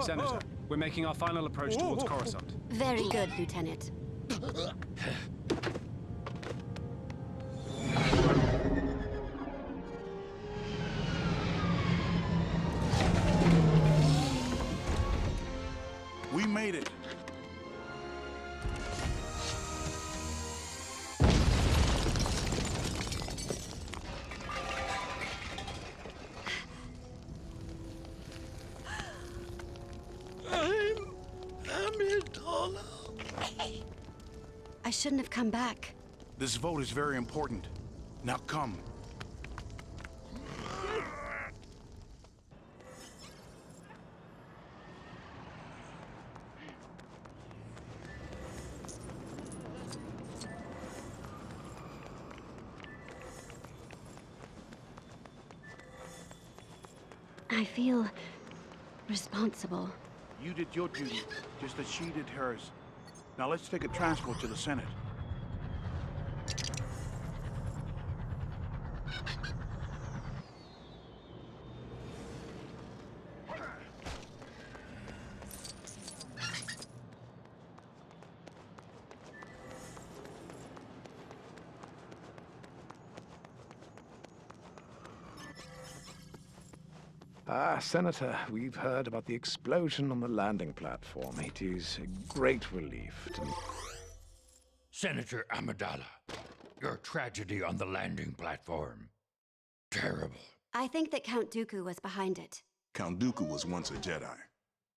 Senator, we're making our final approach towards Coruscant. Very good, Lieutenant. We made it. I shouldn't have come back. This vote is very important. Now come. I feel responsible. You did your duty, just as she did hers. Now let's take a transport to the Senate. Senator, we've heard about the explosion on the landing platform. It is a great relief to me. Senator Amidala, your tragedy on the landing platform. Terrible. I think that Count Dooku was behind it. Count Dooku was once a Jedi.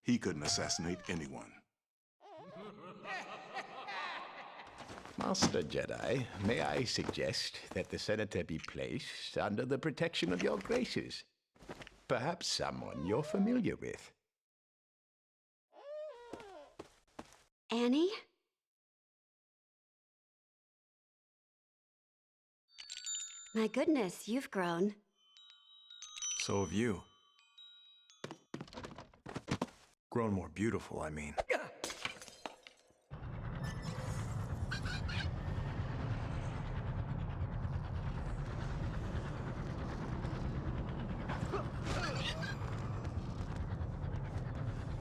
He couldn't assassinate anyone. Master Jedi, may I suggest that the Senator be placed under the protection of your graces? Perhaps someone you're familiar with. Annie? My goodness, you've grown. So have you. Grown more beautiful, I mean.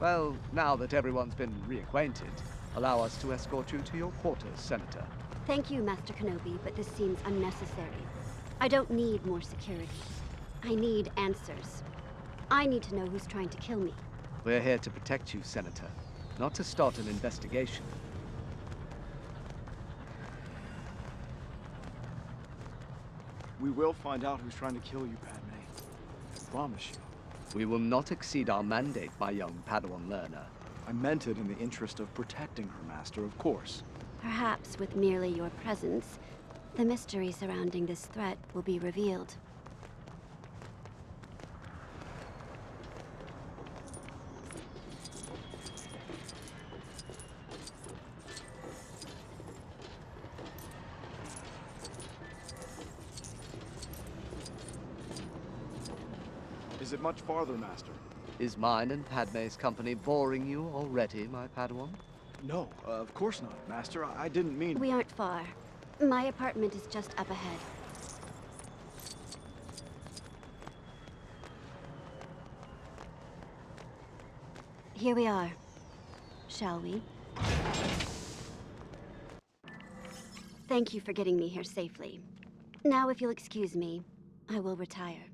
Well, now that everyone's been reacquainted, allow us to escort you to your quarters, Senator. Thank you, Master Kenobi, but this seems unnecessary. I don't need more security. I need answers. I need to know who's trying to kill me. We're here to protect you, Senator, not to start an investigation. We will find out who's trying to kill you, Padme. I promise you. We will not exceed our mandate, my young Padawan learner. I meant it in the interest of protecting her, Master, of course. Perhaps with merely your presence, the mystery surrounding this threat will be revealed. Is it much farther, Master? Is mine and Padme's company boring you already, my Padawan? No, of course not, Master. I didn't mean... We aren't far. My apartment is just up ahead. Here we are. Shall we? Thank you for getting me here safely. Now, if you'll excuse me, I will retire.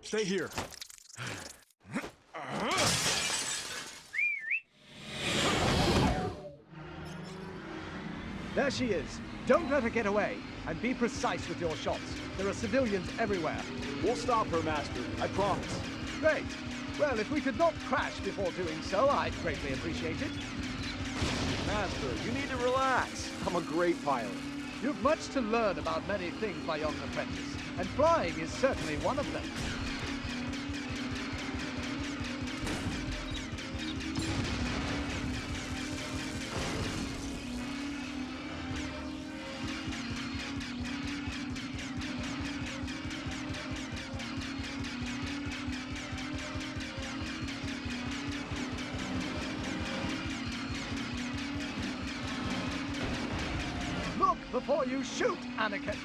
Stay here. There she is. Don't let her get away. And be precise with your shots. There are civilians everywhere. We'll stop her, Master. I promise. Great. Well, if we could not crash before doing so, I'd greatly appreciate it. Master, you need to relax. I'm a great pilot. You've much to learn about many things, my young apprentice, and flying is certainly one of them. Look before you shoot, Anakin!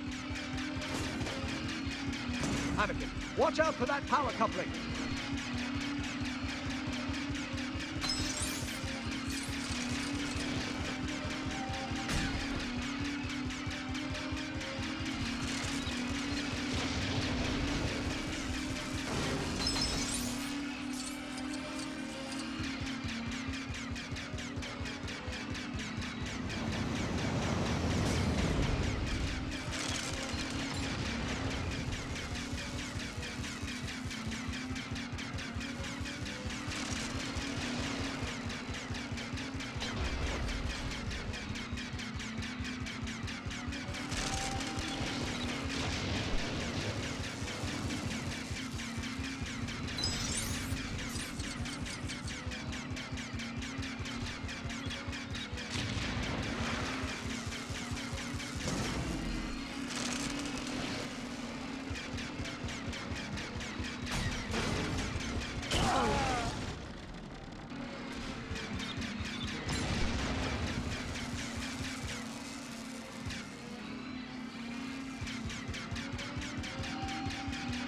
Anakin, watch out for that power coupling!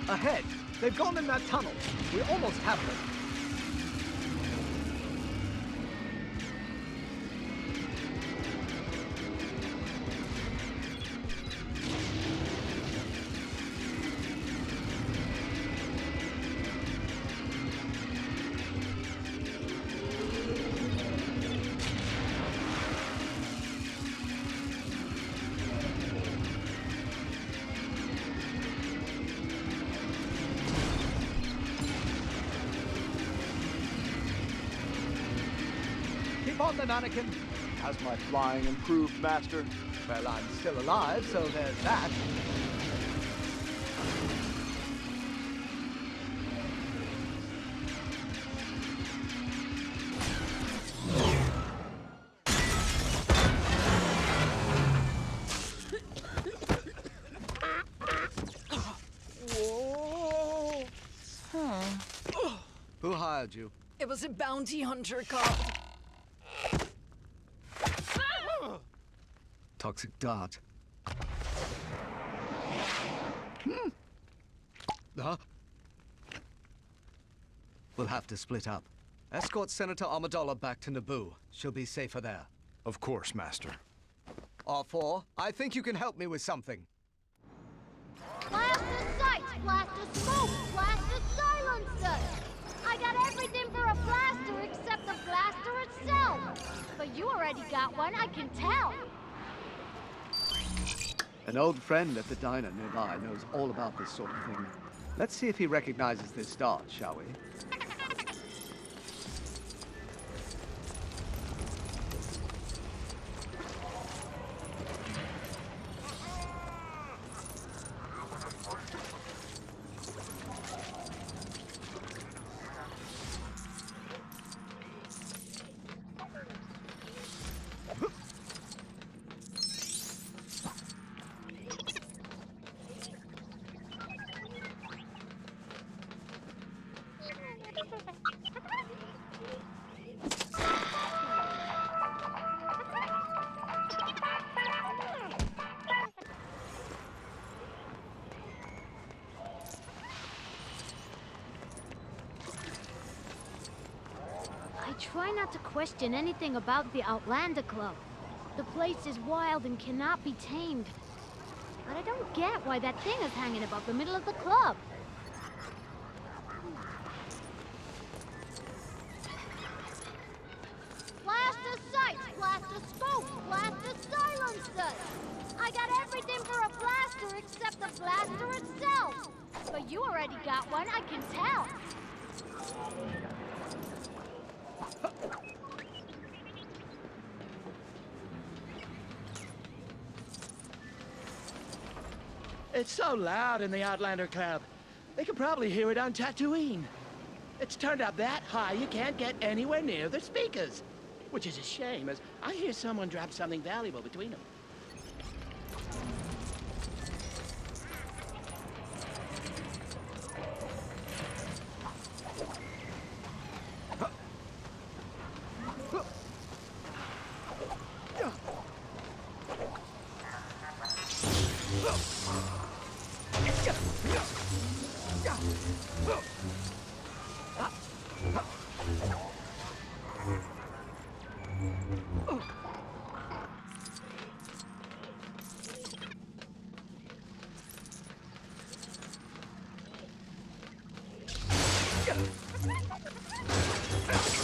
Ahead! They've gone in that tunnel. We almost have them. Keep on then, Anakin. Has my flying improved, Master? Well, I'm still alive, so there's that. Who hired you? It was a bounty hunter cop. Toxic dart. We'll have to split up. Escort Senator Amidala back to Naboo. She'll be safer there. Of course, Master. R4, I think you can help me with something. Blast the sights, blast the smoke, blast the silencer! I got everything for a blaster except the blaster itself! But you already got one, I can tell! An old friend at the diner nearby knows all about this sort of thing. Let's see if he recognizes this dart, shall we? I try not to question anything about the Outlander Club. The place is wild and cannot be tamed. But I don't get why that thing is hanging above the middle of the club. Blast the sights, blast the smoke, blast the silencer! I got everything for a blaster except the blaster itself! But you already got one, I can tell! It's so loud in the Outlander Club. They could probably hear it on Tatooine. It's turned up that high you can't get anywhere near the speakers. Which is a shame, as I hear someone drop something valuable between them.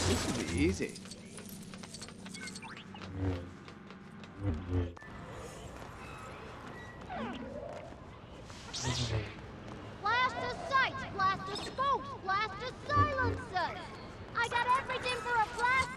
This will be easy. Blast the sights, blast the smokes, blast the silencers. I got everything for a blast.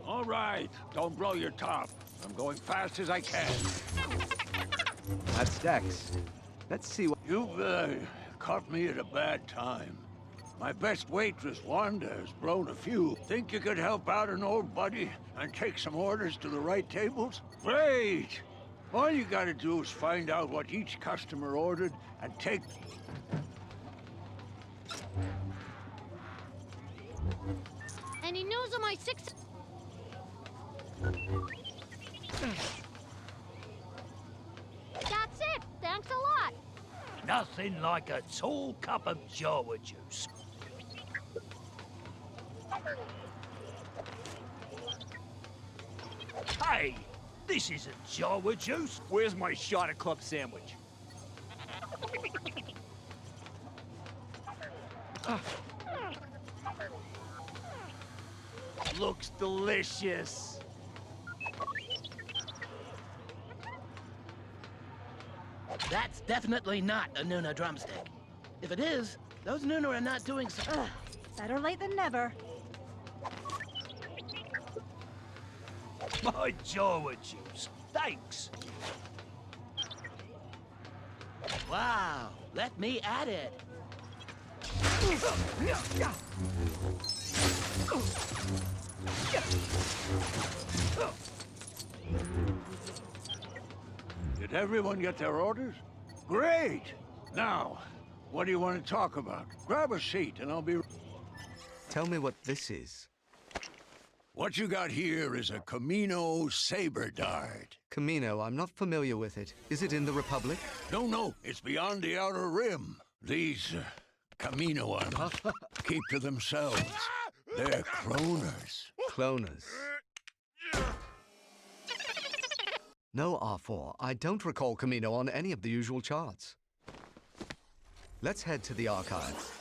All right, don't blow your top. I'm going fast as I can. That's Dex. Let's see what... You caught me at a bad time. My best waitress, Wanda, has blown a fuse. Think you could help out an old buddy and take some orders to the right tables? Great! All you gotta do is find out what each customer ordered and take... Any news on my six... That's it. Thanks a lot. Nothing like a tall cup of Jawa juice. Hey, this isn't Jawa juice. Where's my shot at club sandwich? Looks delicious. That's definitely not a Nuna drumstick. If it is, those Nuna are not doing so... Better late than never. My Jawa juice. Thanks. Wow, let me at it. Did everyone get their orders? Great! Now, what do you want to talk about? Grab a seat and I'll be... Tell me what this is. What you got here is a Camino saber dart. Camino, I'm not familiar with it. Is it in the Republic? No, it's beyond the Outer Rim. These Camino ones keep to themselves. They're cloners. Cloners. No, R4. I don't recall Camino on any of the usual charts. Let's head to the archives.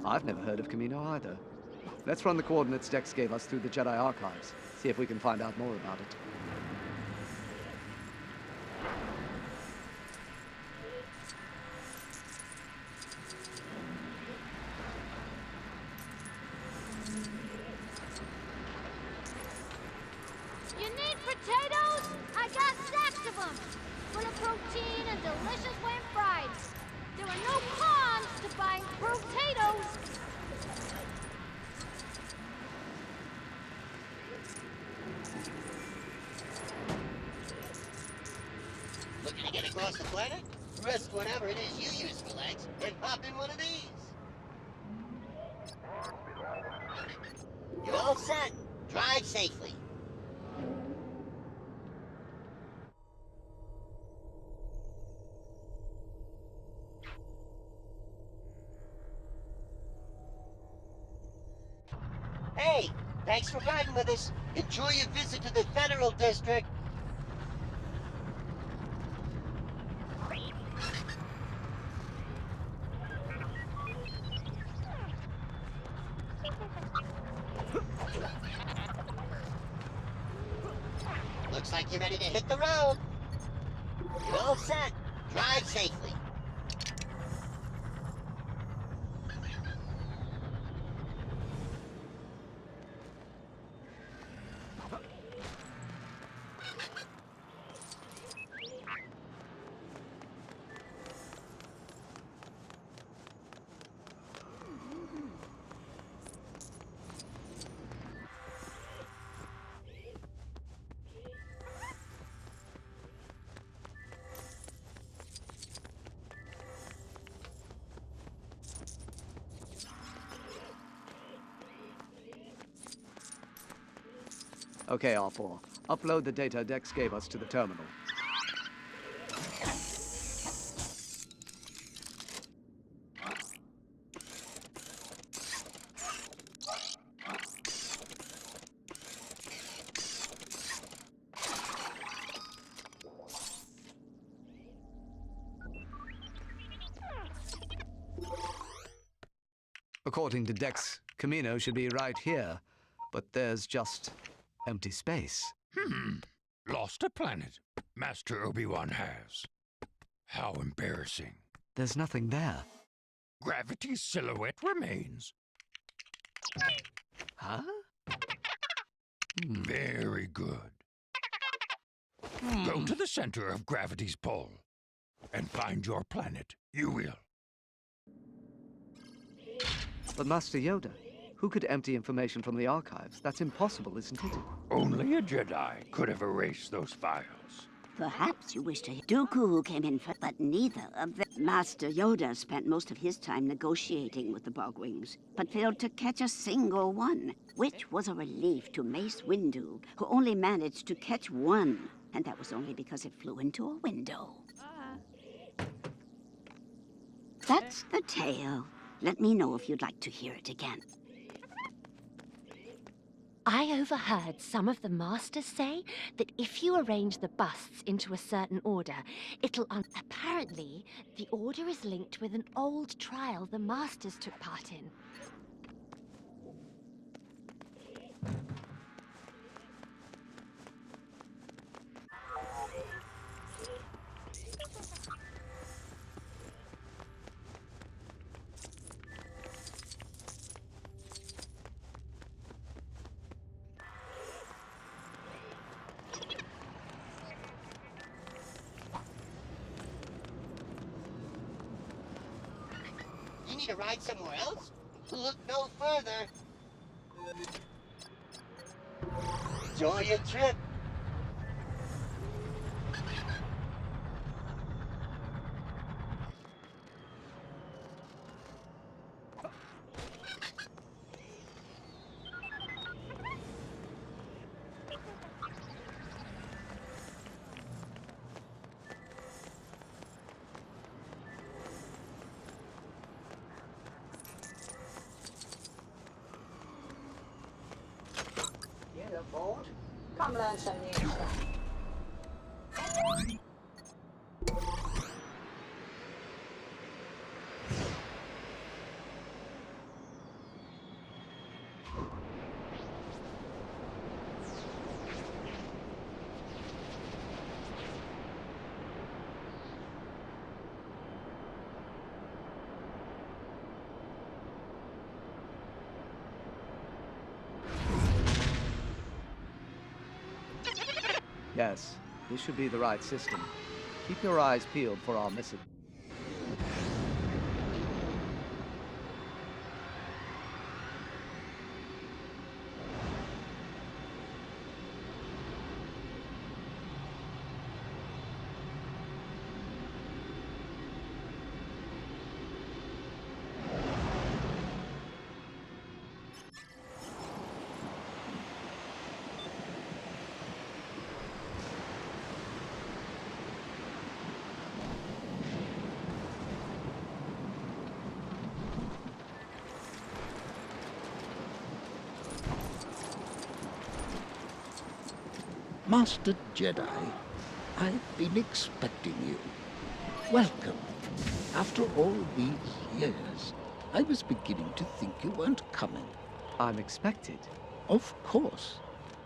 I've never heard of Camino either. Let's run the coordinates Dex gave us through the Jedi archives. See if we can find out more about it. You need potatoes? I got sacks of them. Full of protein and delicious when fried. There are no ponds to buying potatoes. Looking to get across the planet? Press whatever it is you use for legs and pop in one of these. You're all set. Drive safely. Hey, thanks for riding with us. Enjoy your visit to the Federal District. Looks like you're ready to hit the road. You're all set. Drive safely. Okay, R4. Upload the data Dex gave us to the terminal. According to Dex, Camino should be right here, but there's just empty space. Lost a planet. Master Obi-Wan has. How embarrassing. There's nothing there. Gravity's silhouette remains. Huh? Very good. Go to the center of gravity's pull and find your planet. You will. But Master Yoda, who could empty information from the archives? That's impossible, isn't it? Only a Jedi could have erased those files. Perhaps you wish to Dooku who came in first, but neither of them. Master Yoda spent most of his time negotiating with the Bogwings, but failed to catch a single one, which was a relief to Mace Windu, who only managed to catch one, and that was only because it flew into a window. That's the tale. Let me know if you'd like to hear it again. I overheard some of the masters say that if you arrange the busts into a certain order, it'll apparently, the order is linked with an old trial the masters took part in. You need to ride somewhere else? Look no further. Enjoy your trip. Bored? Come learn some new stuff. Yes, this should be the right system. Keep your eyes peeled for our missing. Master Jedi, I've been expecting you. Welcome. After all these years, I was beginning to think you weren't coming. I'm expected. Of course.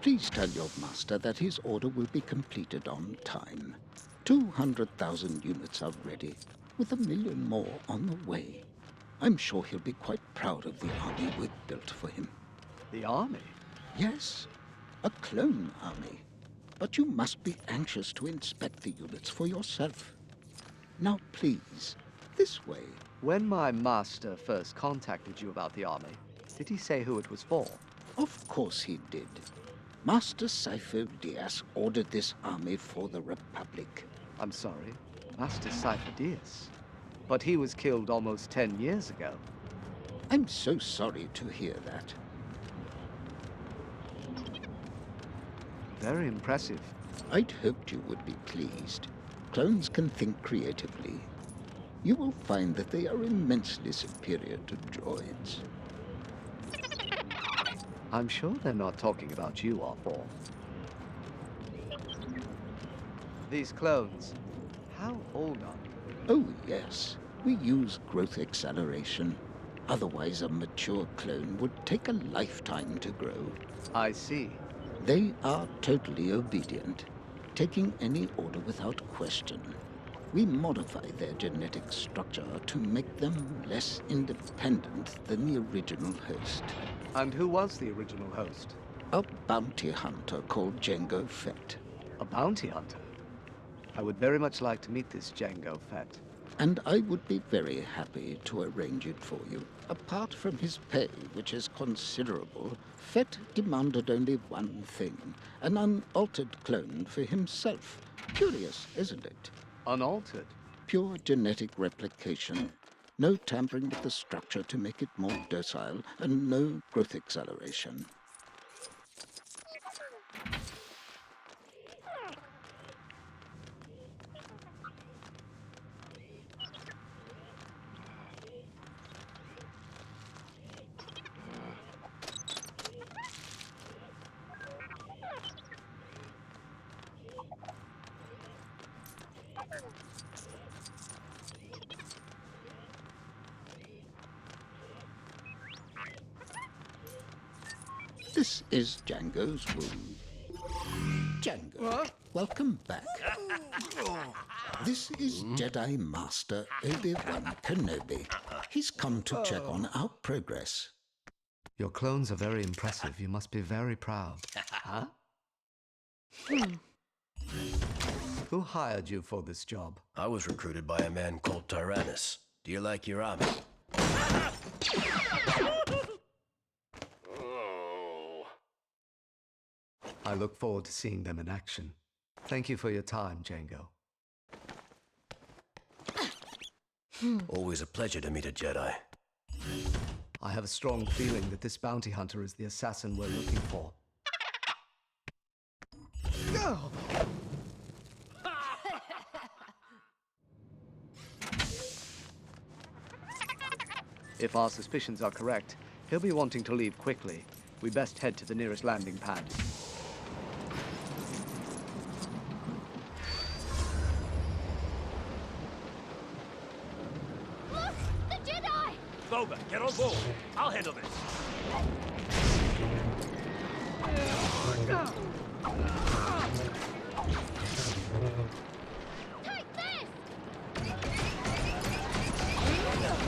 Please tell your master that his order will be completed on time. 200,000 units are ready, with 1 million more on the way. I'm sure he'll be quite proud of the army we've built for him. The army? Yes, a clone army. But you must be anxious to inspect the units for yourself. Now please, this way. When my master first contacted you about the army, did he say who it was for? Of course he did. Master Sifo Dyas ordered this army for the Republic. I'm sorry, Master Sifo Dyas? But he was killed almost 10 years ago. I'm so sorry to hear that. Very impressive. I'd hoped you would be pleased. Clones can think creatively. You will find that they are immensely superior to droids. I'm sure they're not talking about you, R4. These clones, how old are they? Oh, yes. We use growth acceleration. Otherwise, a mature clone would take a lifetime to grow. I see. They are totally obedient, taking any order without question. We modify their genetic structure to make them less independent than the original host. And who was the original host? A bounty hunter called Jango Fett. A bounty hunter? I would very much like to meet this Jango Fett. And I would be very happy to arrange it for you. Apart from his pay, which is considerable, Fett demanded only one thing, an unaltered clone for himself. Curious, isn't it? Unaltered? Pure genetic replication. No tampering with the structure to make it more docile, and no growth acceleration. This is Jango's room. Jango, welcome back. This is Jedi Master Obi-Wan Kenobi. He's come to check on our progress. Your clones are very impressive. You must be very proud. Huh? Who hired you for this job? I was recruited by a man called Tyrannus. Do you like your army? I look forward to seeing them in action. Thank you for your time, Jango. Always a pleasure to meet a Jedi. I have a strong feeling that this bounty hunter is the assassin we're looking for. If our suspicions are correct, he'll be wanting to leave quickly. We best head to the nearest landing pad. Look! The Jedi! Boba, get on board. I'll handle this. Take this! Get away!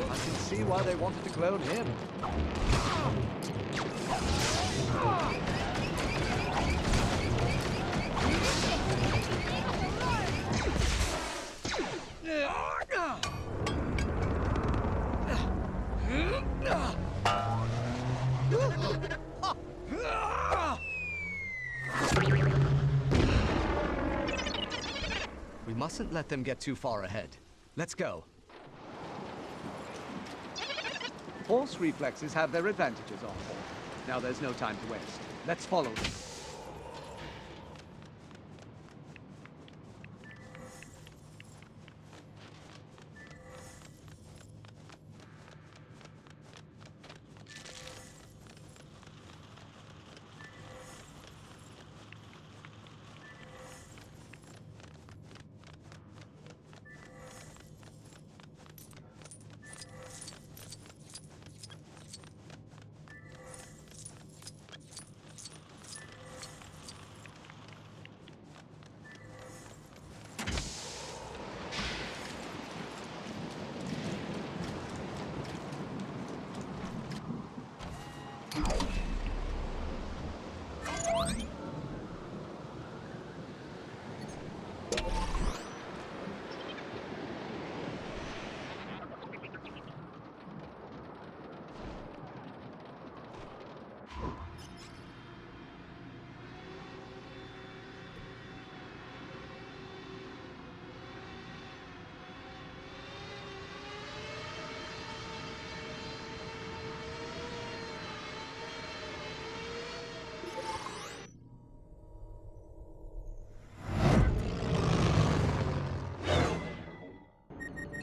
I can see why they wanted to clone him. We mustn't let them get too far ahead. Let's go. Force reflexes have their advantages, R4. Now there's no time to waste. Let's follow them.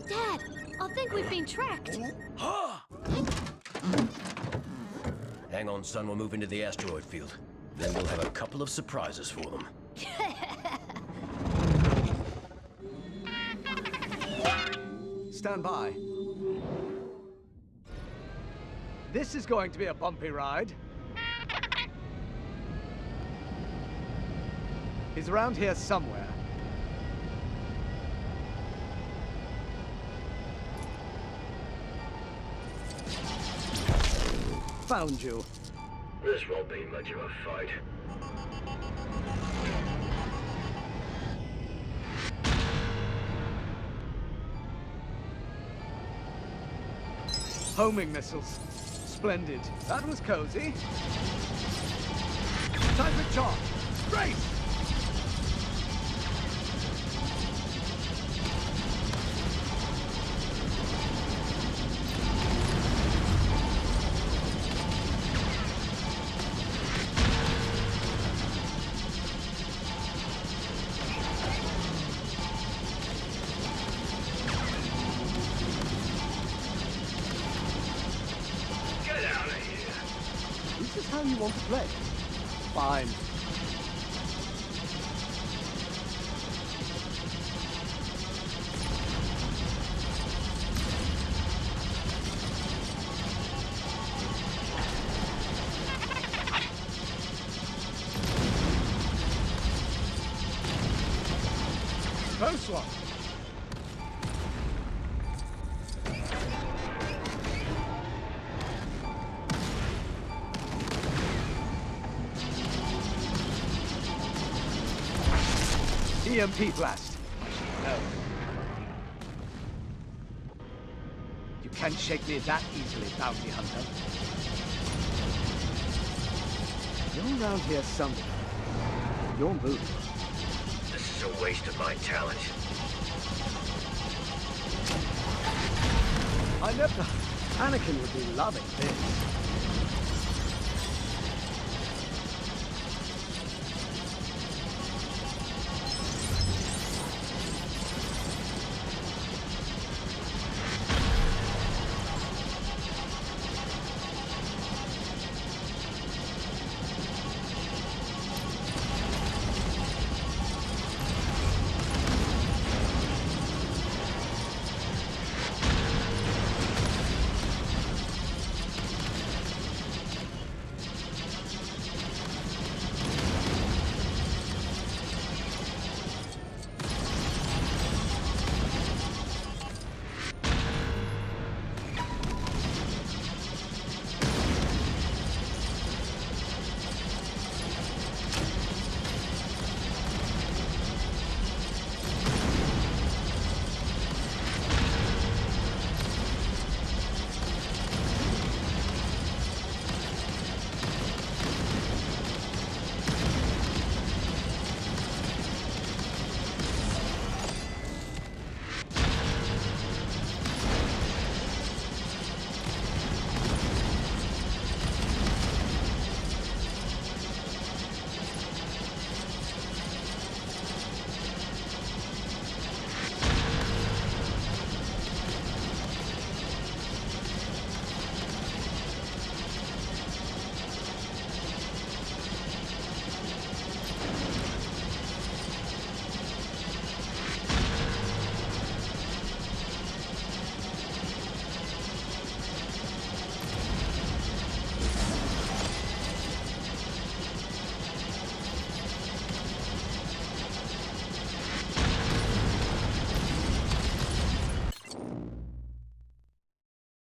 Dad, I think we've been tracked. Hang on, son. We'll move into the asteroid field. Then we'll have a couple of surprises for them. Stand by. This is going to be a bumpy ride. He's around here somewhere. Found you. This won't be much of a fight. Homing missiles. Splendid. That was cozy. Time for charge. Race! This is how you want to play. Fine. Close one. EMP blast. No. You can't shake me that easily, bounty hunter. You're around here somewhere. Your move. This is a waste of my talent. I never... Anakin would be loving this.